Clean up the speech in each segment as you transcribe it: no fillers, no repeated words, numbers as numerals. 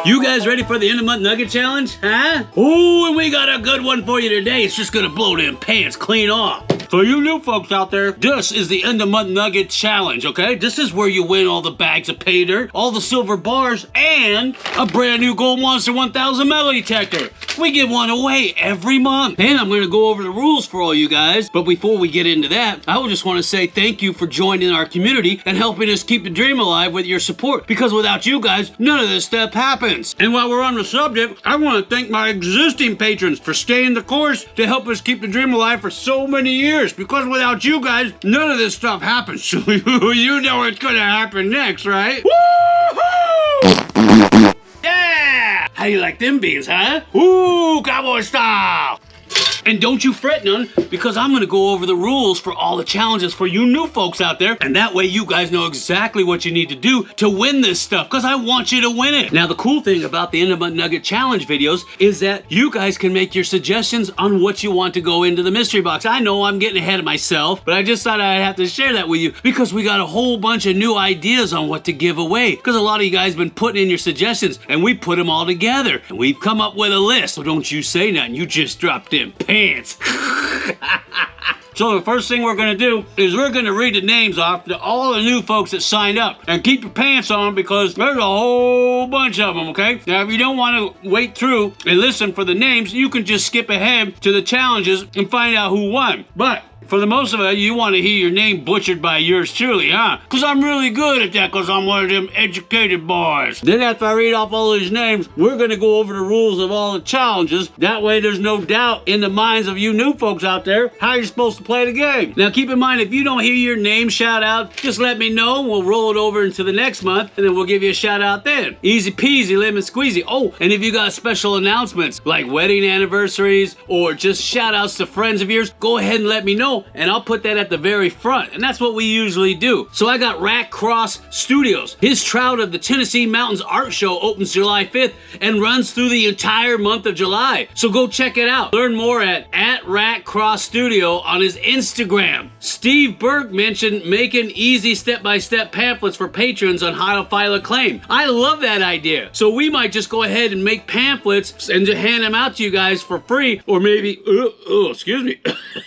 You guys ready for the end of month nugget challenge, huh? Ooh, and we got a good one for you today. It's just gonna blow them pants clean off. For you new folks out there, this is the end of month nugget challenge, okay? This is where you win all the bags of pay dirt, all the silver bars, and a brand new Gold Monster 1000 metal detector. We give one away every month. And I'm gonna go over the rules for all you guys. But before we get into that, I would just wanna say thank you for joining our community and helping us keep the dream alive with your support. Because without you guys, none of this stuff happens. And while we're on the subject, I wanna thank my existing patrons for staying the course to help us keep the dream alive for so many years. Because without you guys, none of this stuff happens. So you know what's gonna happen next, right? Woohoo! Yeah! How you like them beans, huh? Ooh, cowboy style! And don't you fret none, because I'm gonna go over the rules for all the challenges for you new folks out there, and that way you guys know exactly what you need to do to win this stuff, because I want you to win it. Now, the cool thing about the End of Month Nugget Challenge videos is that you guys can make your suggestions on what you want to go into the mystery box. I know I'm getting ahead of myself, but I just thought I'd have to share that with you, because we got a whole bunch of new ideas on what to give away, because a lot of you guys been putting in your suggestions, and we put them all together, and we've come up with a list. So don't you say nothing, you just dropped in pants. So the first thing we're going to do is we're going to read the names off to all the new folks that signed up. And keep your pants on because there's a whole bunch of them, okay? Now, if you don't want to wait through and listen for the names, you can just skip ahead to the challenges and find out who won. But for the most of it, you want to hear your name butchered by yours truly, huh? Because I'm really good at that because I'm one of them educated boys. Then after I read off all these names, we're going to go over the rules of all the challenges. That way there's no doubt in the minds of you new folks out there how you're supposed to play the game. Now keep in mind, if you don't hear your name shout out, just let me know. We'll roll it over into the next month and then we'll give you a shout out then. Easy peasy, lemon squeezy. Oh, and if you got special announcements like wedding anniversaries or just shout outs to friends of yours, go ahead and let me know. And I'll put that at the very front. And that's what we usually do. So I got Rat Cross Studios. His Trout of the Tennessee Mountains Art Show opens July 5th and runs through the entire month of July. So go check it out. Learn more at Rat Cross Studio on his Instagram. Steve Burke mentioned making easy step-by-step pamphlets for patrons on how to file a claim. I love that idea. So we might just go ahead and make pamphlets and just hand them out to you guys for free, or maybe, excuse me,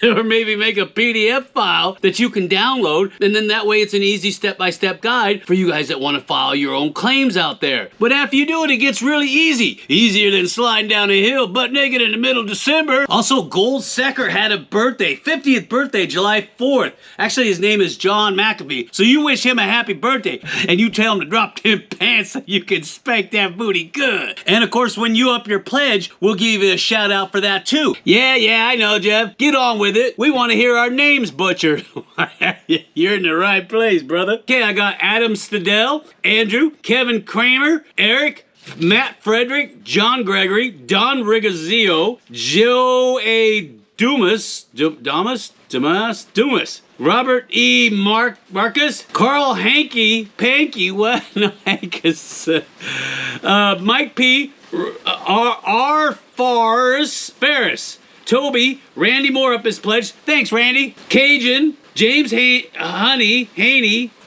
or maybe make a PDF file that you can download, and then that way it's an easy step-by-step guide for you guys that want to file your own claims out there. But after you do it, it gets really easy. Easier than sliding down a hill butt naked in the middle of December. Also, Gold Secker had a birthday, 50th birthday, July 4th. Actually, his name is John McAfee. So you wish him a happy birthday, and you tell him to drop them pants so you can spank that booty good. And of course, when you up your pledge, we'll give you a shout out for that too. Yeah, I know, Jeff. Get on with it. We want to hear our names butchered. You're in the right place, brother. Okay, I got Adam Stadell, Andrew, Kevin Kramer, Eric, Matt Frederick, John Gregory, Don Rigazio, Joe A. Dumas, Robert E. Marcus, Carl Panky, what? No, Hankus. Mike P. R. Ferris, Toby, Randy Moore up his pledge. Thanks, Randy. Cajun, James Haney,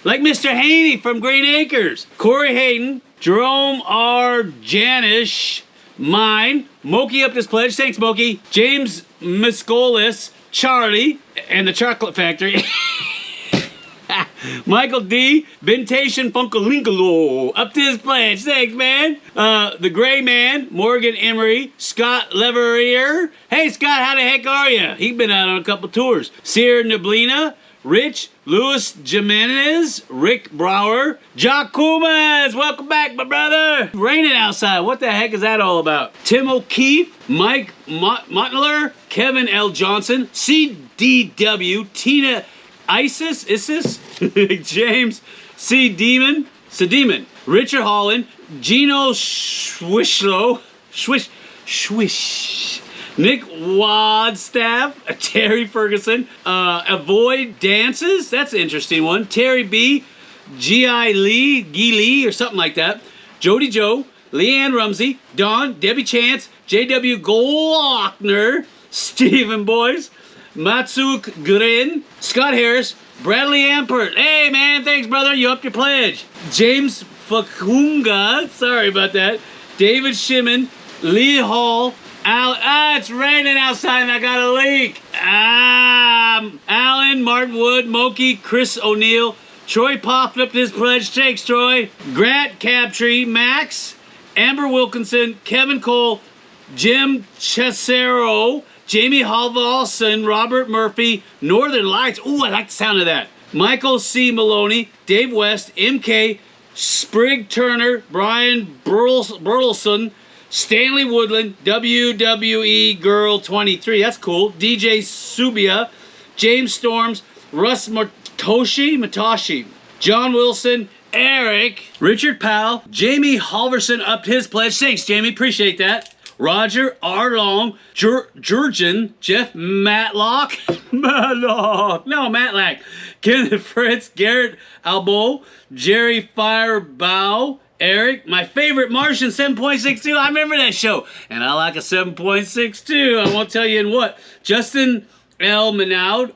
like Mr. Haney from Green Acres. Corey Hayden, Jerome R. Janish, mine. Moki up his pledge. Thanks, Moki. James Miscolis, Charlie, and the Chocolate Factory. Michael D. Bentation Funkalinkalo up to his pledge. Thanks, man. The Gray Man, Morgan Emery, Scott Leverier. Hey, Scott, how the heck are you? He's been out on a couple tours. Sierra Neblina, Rich, Louis Jimenez, Rick Brower, Jock Kumas. Welcome back, my brother. Raining outside. What the heck is that all about? Tim O'Keefe, Mike Mutler, Kevin L. Johnson, CDW, Tina Isis, James C. Demon, Richard Holland, Gino Swishlow, Swish, Nick Wadstaff, Terry Ferguson, Avoid Dances, that's an interesting one, Terry B, G.I. Lee, or something like that, Jody Joe, Leanne Rumsey, Dawn, Debbie Chance, J.W. Glockner, Stephen Boyce, Matsuk Grin, Scott Harris, Bradley Ampert. Hey, man, thanks, brother. You upped your pledge. James Fakunga, sorry about that. David Shimon, Lee Hall, it's raining outside and I got a leak. Alan, Martin Wood, Moki, Chris O'Neill, Troy popped up his pledge. Thanks, Troy. Grant Cabtree, Max, Amber Wilkinson, Kevin Cole, Jim Cesaro, Jamie Halvalson, Robert Murphy, Northern Lights. Ooh, I like the sound of that. Michael C. Maloney, Dave West, MK, Sprig Turner, Brian Burleson, Stanley Woodland, WWE Girl 23. That's cool. DJ Subia, James Storms, Russ Matoshi, John Wilson, Eric, Richard Powell, Jamie Halverson upped his pledge. Thanks, Jamie. Appreciate that. Roger R. Long, Jurgen, Jeff Matlock, Matlack, Kenneth Fritz, Garrett Albo, Jerry Firebow, Eric, my favorite Martian 7.62. I remember that show. And I like a 7.62. I won't tell you in what. Justin L. Minoud,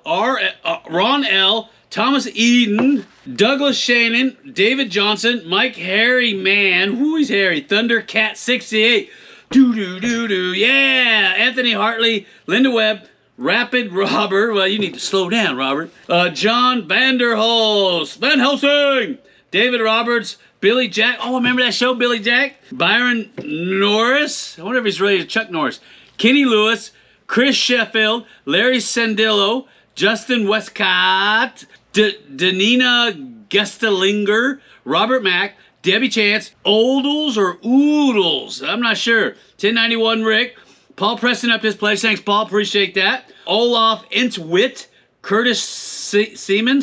Ron L., Thomas Eden, Douglas Shannon, David Johnson, Mike Harry Man. Who is Harry? Thundercat 68. Yeah. Anthony Hartley, Linda Webb, Rapid Robert. Well, you need to slow down, Robert. John Van Helsing, David Roberts, Billy Jack. Oh, remember that show, Billy Jack? Byron Norris. I wonder if he's related to Chuck Norris. Kenny Lewis, Chris Sheffield, Larry Sandillo, Justin Westcott, Danina Gestelinger, Robert Mack, Debbie Chance, Oldles or Oodles, I'm not sure. 1091 Rick, Paul Preston up his pledge. Thanks, Paul. Appreciate that. Olaf Intwit, Curtis Sermon,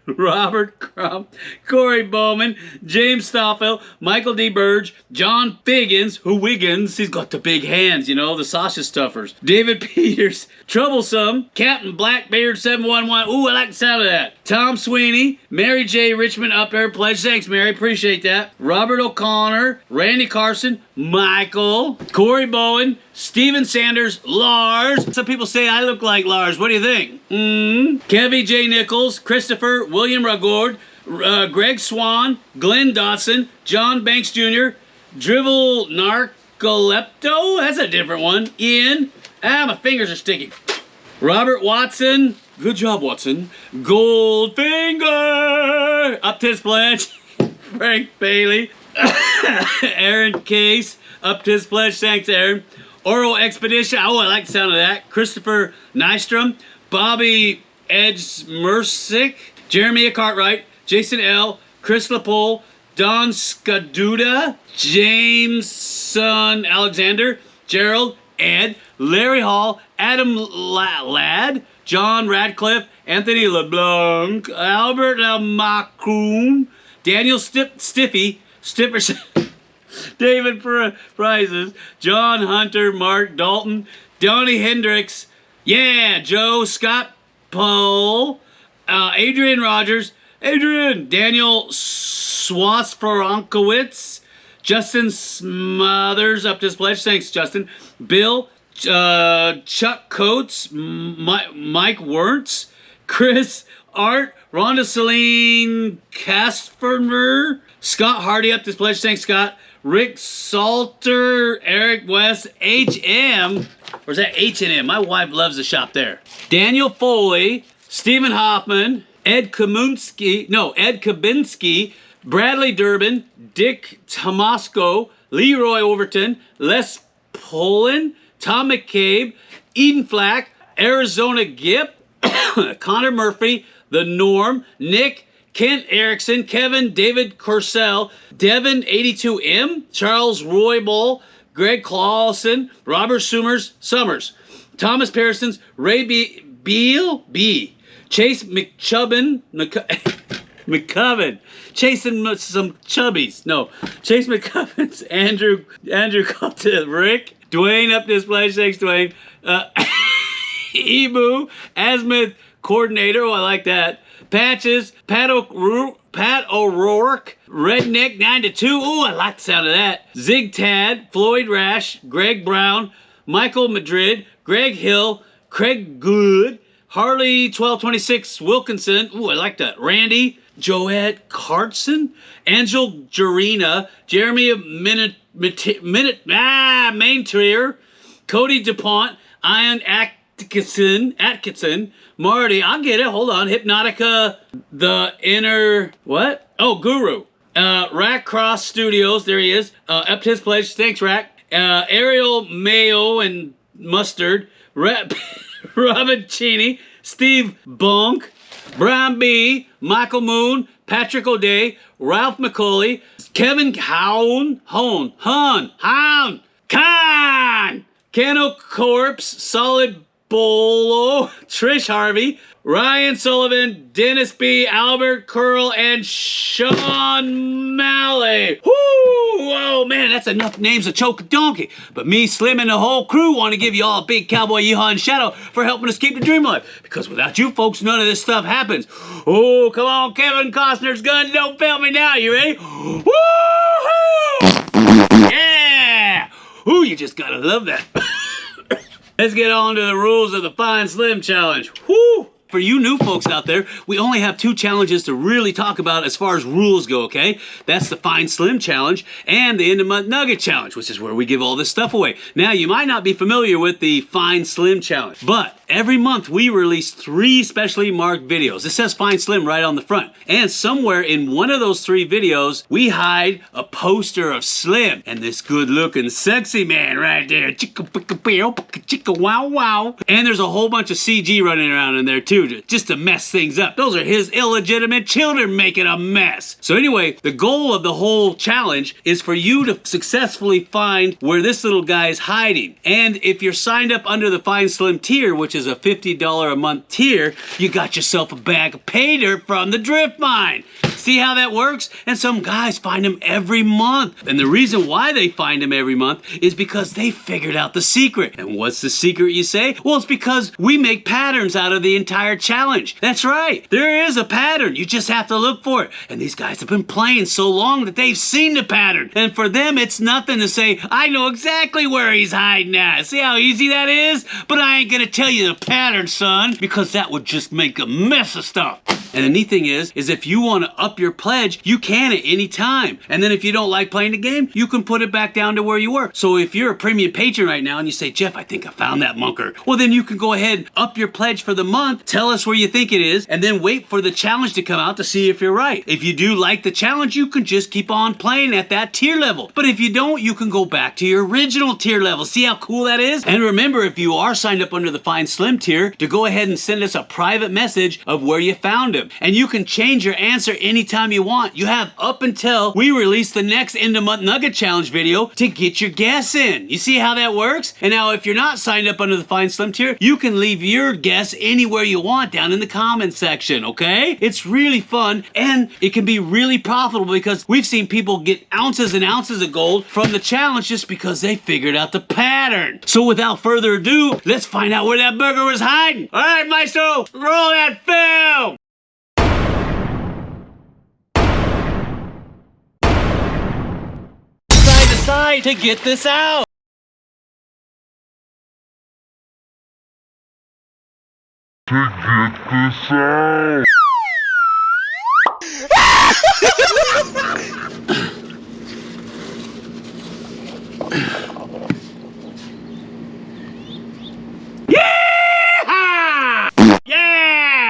Robert Crump, Corey Bowman, James Stoffel, Michael D. Burge, John Figgins, he's got the big hands, the sausage stuffers. David Peters, Troublesome, Captain Blackbeard 711. Ooh, I like the sound of that. Tom Sweeney, Mary J. Richmond up there, pledge. Thanks, Mary. Appreciate that. Robert O'Connor, Randy Carson, Michael, Corey Bowen, Steven Sanders, Lars. Some people say I look like Lars. What do you think? Kevy J. Nichols, Christopher, William Ragord, Greg Swan, Glenn Dotson, John Banks Jr., Drivel Narcolepto. That's a different one. Ian. My fingers are sticky. Robert Watson. Good job, Watson. Goldfinger. Up to his pledge. Frank Bailey. Aaron Case. Up to his pledge. Thanks, Aaron. Oro Expedition. Oh, I like the sound of that. Christopher Nystrom. Bobby Edge Mersick. Jeremy Cartwright. Jason L. Chris LaPole. Don Scaduda. Jameson Alexander. Gerald. Ed. Larry Hall. Adam Ladd. John Radcliffe. Anthony LeBlanc. Albert Macroon. Daniel Stifferson. David Prizes, John Hunter, Mark Dalton, Donnie Hendricks, Joe Scott Poe, Adrian Rogers, Daniel Swasfrankowitz, Justin Smothers up to his pledge. Thanks, Justin. Bill, Chuck Coates, Mike Wertz, Chris Art, Rhonda Celine Casperner, Scott Hardy up to his pledge. Thanks, Scott. Rick Salter, Eric West, HM, or is that H&M? My wife loves the shop there. Daniel Foley, Stephen Hoffman, Ed Kabinski, Bradley Durbin, Dick Tomasco, Leroy Overton, Les Polin, Tom McCabe, Eden Flack, Arizona Gip, Connor Murphy, The Norm, Nick, Kent Erickson, Kevin, David Corsell, Devin 82M, Charles Roybal, Greg Clausen, Robert Summers, Thomas Pearsons, Ray Beal, Chase McCubbin, chasing some chubbies. No, Chase McCubbins, Andrew Coulter, Rick, Dwayne up this place. Thanks, Dwayne. Ebu, Azimuth Coordinator. Oh, I like that. Patches, Pat O'Rourke, Redneck 9-2. Ooh, I like the sound of that. Zig Tad, Floyd Rash, Greg Brown, Michael Madrid, Greg Hill, Craig Good, Harley 1226 Wilkinson. Ooh, I like that. Randy, Joette Cartson, Angel Jarina, Jeremy Maintrier, Cody DuPont, Ian Atkinson, Marty, I'll get it, hold on, Hypnotica, The Inner, what? Oh, Guru. Rack Cross Studios, there he is. Up to his pledge, thanks Rack. Ariel Mayo and Mustard, Robin Cheney, Steve Bonk, Brian B, Michael Moon, Patrick O'Day, Ralph McCauley, Kevin Khan, Cano Corpse, Solid Bolo, Trish Harvey, Ryan Sullivan, Dennis B, Albert Curl, and Sean Malley. Woo! Oh man, that's enough names to choke a donkey. But me, Slim, and the whole crew want to give you all a big cowboy yeehaw and shout out for helping us keep the dream alive. Because without you folks, none of this stuff happens. Oh, come on, Kevin Costner's gun, don't fail me now. You ready? Woo-hoo! Yeah! Ooh, you just gotta love that. Let's get on to the rules of the Fine Slim Challenge. Woo! For you new folks out there, we only have 2 challenges to really talk about as far as rules go, okay? That's the Fine Slim Challenge and the End of Month Nugget Challenge, which is where we give all this stuff away. Now, you might not be familiar with the Fine Slim Challenge, but every month we release 3 specially marked videos. It says Fine Slim right on the front. And somewhere in one of those 3 videos, we hide a poster of Slim and this good-looking sexy man right there. Chicka wow wow. And there's a whole bunch of CG running around in there too, just to mess things up. Those are his illegitimate children making a mess. So anyway, the goal of the whole challenge is for you to successfully find where this little guy is hiding. And if you're signed up under the Fine Slim tier, which is a $50 a month tier, you got yourself a bag of pay dirt from the drift mine. See how that works? And some guys find him every month. And the reason why they find him every month is because they figured out the secret. And what's the secret, you say? Well, it's because we make patterns out of the entire challenge. That's right. There is a pattern. You just have to look for it. And these guys have been playing so long that they've seen the pattern. And for them, it's nothing to say, I know exactly where he's hiding at. See how easy that is? But I ain't gonna tell you the pattern, son, because that would just make a mess of stuff. And the neat thing is if you want to up your pledge, you can at any time. And then if you don't like playing the game, you can put it back down to where you were. So if you're a premium patron right now and you say, Jeff, I think I found that munker. Well, then you can go ahead, up your pledge for the month, tell us where you think it is, and then wait for the challenge to come out to see if you're right. If you do like the challenge, you can just keep on playing at that tier level. But if you don't, you can go back to your original tier level. See how cool that is? And remember, if you are signed up under the Fine Slim tier, to go ahead and send us a private message of where you found him. And you can change your answer anytime you want. You have up until we release the next End of Month Nugget Challenge video to get your guess in. You see how that works? And now if you're not signed up under the Fine Slim tier, you can leave your guess anywhere you want down in the comments section, okay? It's really fun and it can be really profitable because we've seen people get ounces and ounces of gold from the challenge just because they figured out the pattern. So without further ado, let's find out where that burger was hiding. All right, Maestro, roll that film! Side to get this out.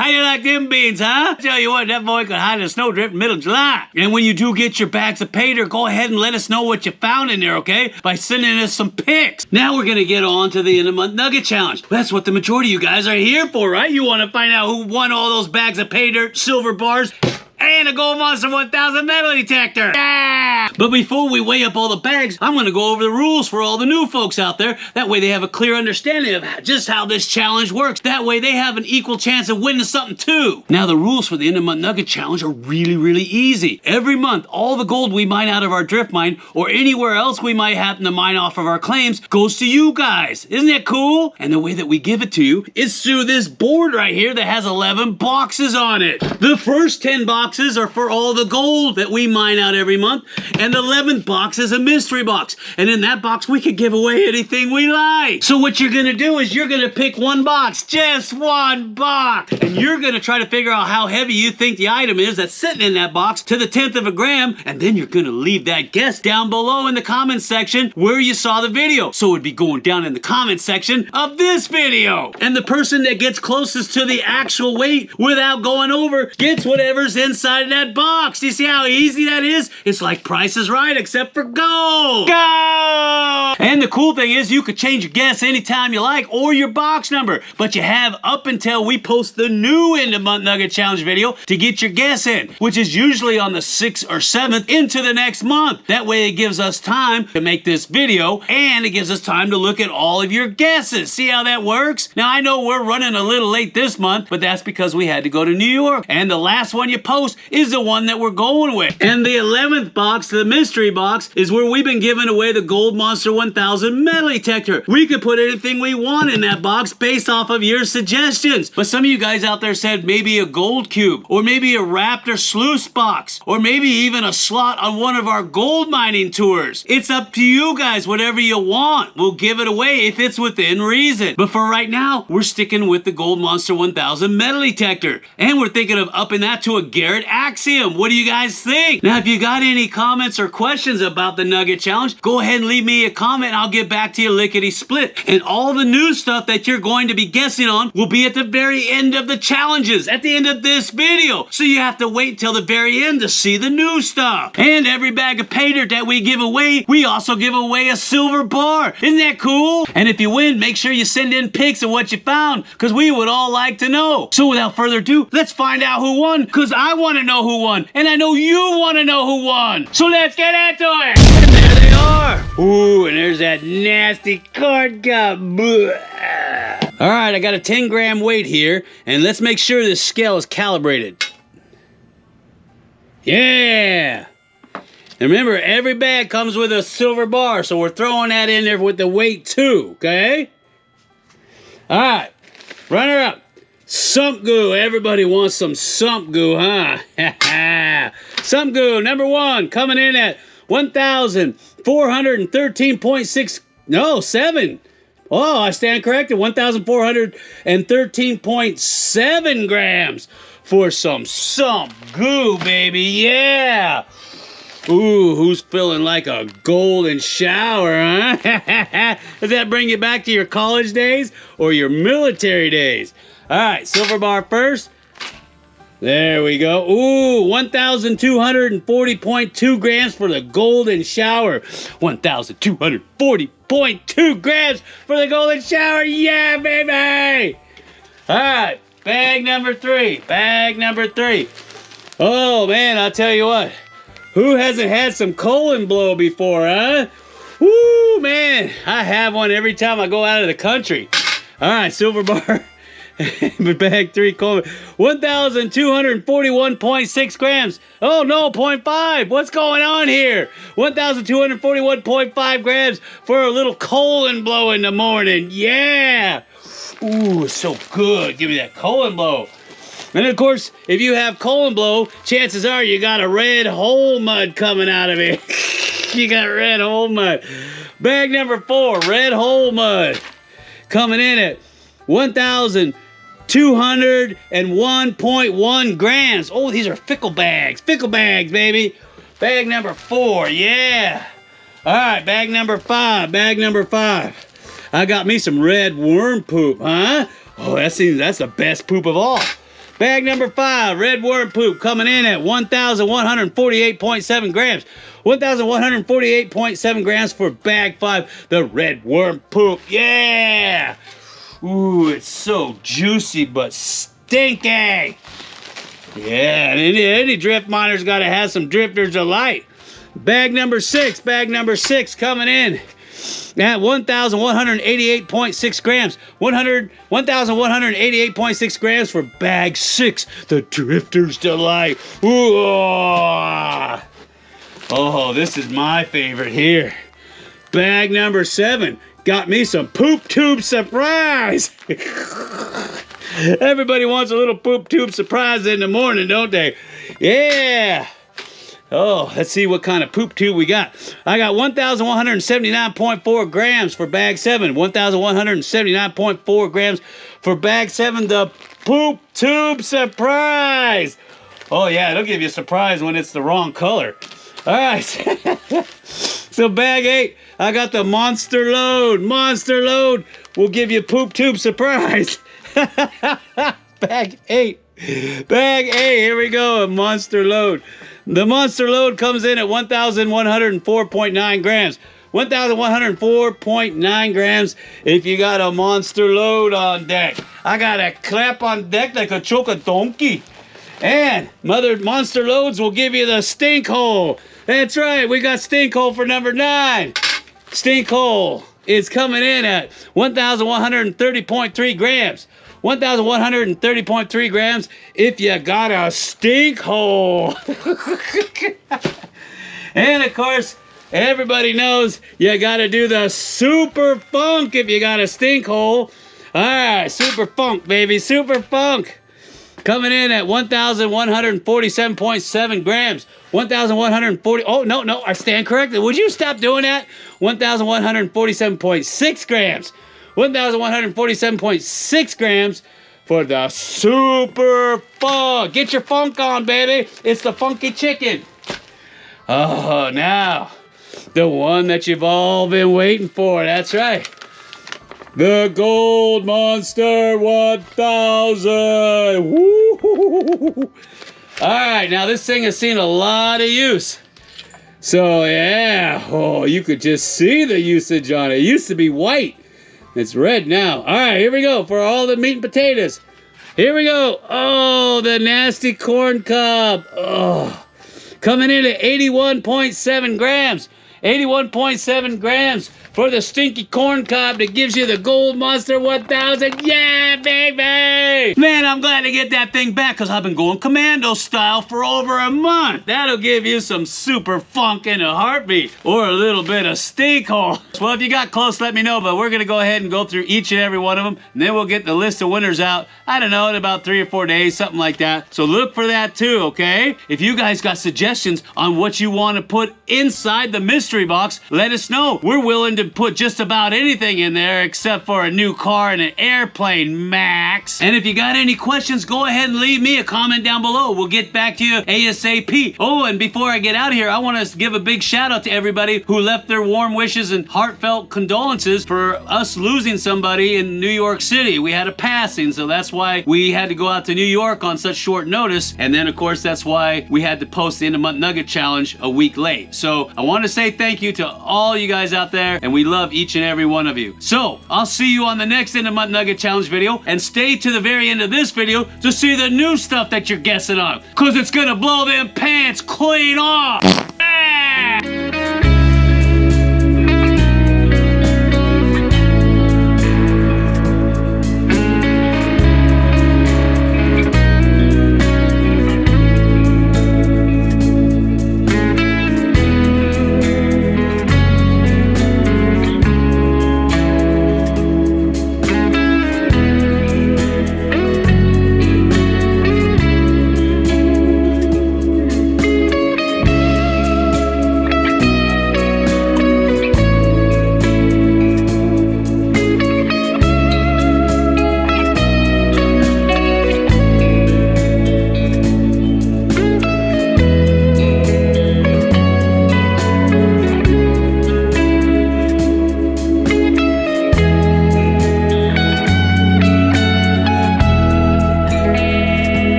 How you like them beans, huh? Tell you what, that boy could hide in a snowdrift in the middle of July. And when you do get your bags of pay dirt, go ahead and let us know what you found in there, okay? By sending us some pics. Now we're gonna get on to the End of Month Nugget Challenge. That's what the majority of you guys are here for, right? You wanna find out who won all those bags of pay dirt, silver bars, and a Gold Monster 1000 metal detector. Yeah! But before we weigh up all the bags, I'm gonna go over the rules for all the new folks out there. That way they have a clear understanding of just how this challenge works. That way they have an equal chance of winning something too. Now the rules for the End of Month Nugget Challenge are really, really easy. Every month, all the gold we mine out of our drift mine or anywhere else we might happen to mine off of our claims goes to you guys. Isn't that cool? And the way that we give it to you is through this board right here that has 11 boxes on it. The first 10 boxes boxes are for all the gold that we mine out every month. And the 11th box is a mystery box. And in that box, we could give away anything we like. So what you're going to do is you're going to pick one box, just one box. And you're going to try to figure out how heavy you think the item is that's sitting in that box to the 10th of a gram. And then you're going to leave that guess down below in the comments section where you saw the video. So it'd be going down in the comments section of this video. And the person that gets closest to the actual weight without going over gets whatever's inside of that box. Do you see how easy that is? It's like Price is Right except for gold. Go! And the cool thing is you could change your guess anytime you like or your box number. But you have up until we post the new end of month Nugget Challenge video to get your guess in, which is usually on the 6th or 7th into the next month. That way it gives us time to make this video and it gives us time to look at all of your guesses. See how that works? Now I know we're running a little late this month, but that's because we had to go to New York. And the last one you post is the one that we're going with. And the 11th box, the mystery box, is where we've been giving away the Gold Monster 1000 metal detector. We could put anything we want in that box based off of your suggestions. But some of you guys out there said maybe a gold cube, or maybe a Raptor sluice box, or maybe even a slot on one of our gold mining tours. It's up to you guys, whatever you want. We'll give it away if it's within reason. But for right now, we're sticking with the Gold Monster 1000 metal detector. And we're thinking of upping that to a Garrett Axiom. What do you guys think? Now, if you got any comments or questions about the Nugget Challenge, go ahead and leave me a comment and I'll get back to you lickety split. And all the new stuff that you're going to be guessing on will be at the very end of the challenges, at the end of this video. So you have to wait till the very end to see the new stuff. And every bag of pay dirt that we give away, we also give away a silver bar. Isn't that cool? And if you win, make sure you send in pics of what you found, because we would all like to know. So without further ado, let's find out who won, because I want to know who won, and I know you want to know who won. So let's get into it. And there they are. Ooh, and there's that nasty card gut. All right, I got a 10-gram weight here, and let's make sure this scale is calibrated. Yeah. And remember, every bag comes with a silver bar, so we're throwing that in there with the weight too, okay? All right, runner up. Sump goo. Everybody wants some sump goo, huh? Sump goo, number 1, coming in at 1,413.6, no, 7. Oh, I stand corrected, 1,413.7 grams for some sump goo, baby, yeah. Ooh, who's feeling like a golden shower, huh? Does that bring you back to your college days or your military days? All right, silver bar first. There we go. Ooh, 1,240.2 grams for the golden shower. 1,240.2 grams for the golden shower. Yeah, baby. All right, bag number 3. Bag number 3. Oh, man, I'll tell you what. Who hasn't had some colon blow before, huh? Woo, man. I have one every time I go out of the country. All right, silver bar. Bag 3, colon. 1,241.6 grams. Oh, no, 0.5. What's going on here? 1,241.5 grams for a little colon blow in the morning. Yeah. Ooh, it's so good. Give me that colon blow. And of course, if you have colon blow, chances are you got a red hole mud coming out of it. You got red hole mud. Bag number 4, red hole mud. Coming in at 1,201.1 grams. Oh, these are fickle bags. Fickle bags, baby. Bag number 4, yeah. All right, bag number 5. Bag number 5. I got me some red worm poop, huh? Oh, that's the best poop of all. Bag number 5, red worm poop, coming in at 1,148.7 grams. 1,148.7 grams for bag 5, the red worm poop. Yeah! Ooh, it's so juicy but stinky. Yeah, and any drift miner's got to have some Drifter's Delight. Bag number 6, coming in at 1,188.6 grams. 1,188.6 grams for bag 6, the Drifter's Delight. Ooh, oh, this is my favorite here. Bag number 7, got me some poop tube surprise. Everybody wants a little poop tube surprise in the morning, don't they? Yeah. Oh, let's see what kind of poop tube we got. I got 1,179.4 grams for bag 7. 1,179.4 grams for bag 7. The poop tube surprise. Oh, yeah, it'll give you a surprise when it's the wrong color. All right. So bag 8, I got the monster load. Monster load will give you a poop tube surprise. Bag 8. Bag 8, here we go, a monster load. The monster load comes in at 1,104.9 grams. 1,104.9 grams if you got a monster load on deck. I got a clap on deck like a choke a donkey. And mother monster loads will give you the stink hole. That's right, we got stink hole for number 9. Stink hole is coming in at 1,130.3 grams. 1,130.3 grams if you got a stink hole. And of course, everybody knows you gotta do the super funk if you got a stink hole. All right, super funk, baby, super funk. Coming in at 1,147.7 grams. 1,140, oh, no, I stand corrected. Would you stop doing that? 1,147.6 grams. 1,147.6 grams for the super funk. Get your funk on, baby. It's the funky chicken. Oh, now, the one that you've all been waiting for. That's right. The Gold Monster 1000. Woo! All right, now this thing has seen a lot of use. So, yeah. Oh, you could just see the usage on it. It used to be white. It's red now. All right, here we go for all the meat and potatoes. Here we go. Oh, the nasty corn cob. Oh, coming in at 81.7 grams. 81.7 grams for the stinky corn cob that gives you the Gold Monster 1000. Yeah, baby! Man, I'm glad to get that thing back because I've been going commando style for over a month. That'll give you some super funk in a heartbeat or a little bit of stink hole. Well, if you got close, let me know, but we're going to go ahead and go through each and every one of them, and then we'll get the list of winners out, I don't know, in about 3 or 4 days, something like that. So look for that too, okay? If you guys got suggestions on what you want to put inside the mystery box, let us know. We're willing to put just about anything in there except for a new car and an airplane, Max. And if you got any questions, go ahead and leave me a comment down below. We'll get back to you ASAP. Oh, and before I get out of here, I want to give a big shout out to everybody who left their warm wishes and heartfelt condolences for us losing somebody in New York City. We had a passing, so that's why we had to go out to New York on such short notice. And then, of course, that's why we had to post the End of Month Nugget Challenge a week late. So I want to say thank you to all you guys out there, and we love each and every one of you. So I'll see you on the next End of Month Nugget Challenge video, and stay to the very end of this video to see the new stuff that you're guessing on, because it's gonna blow them pants clean off. Ah!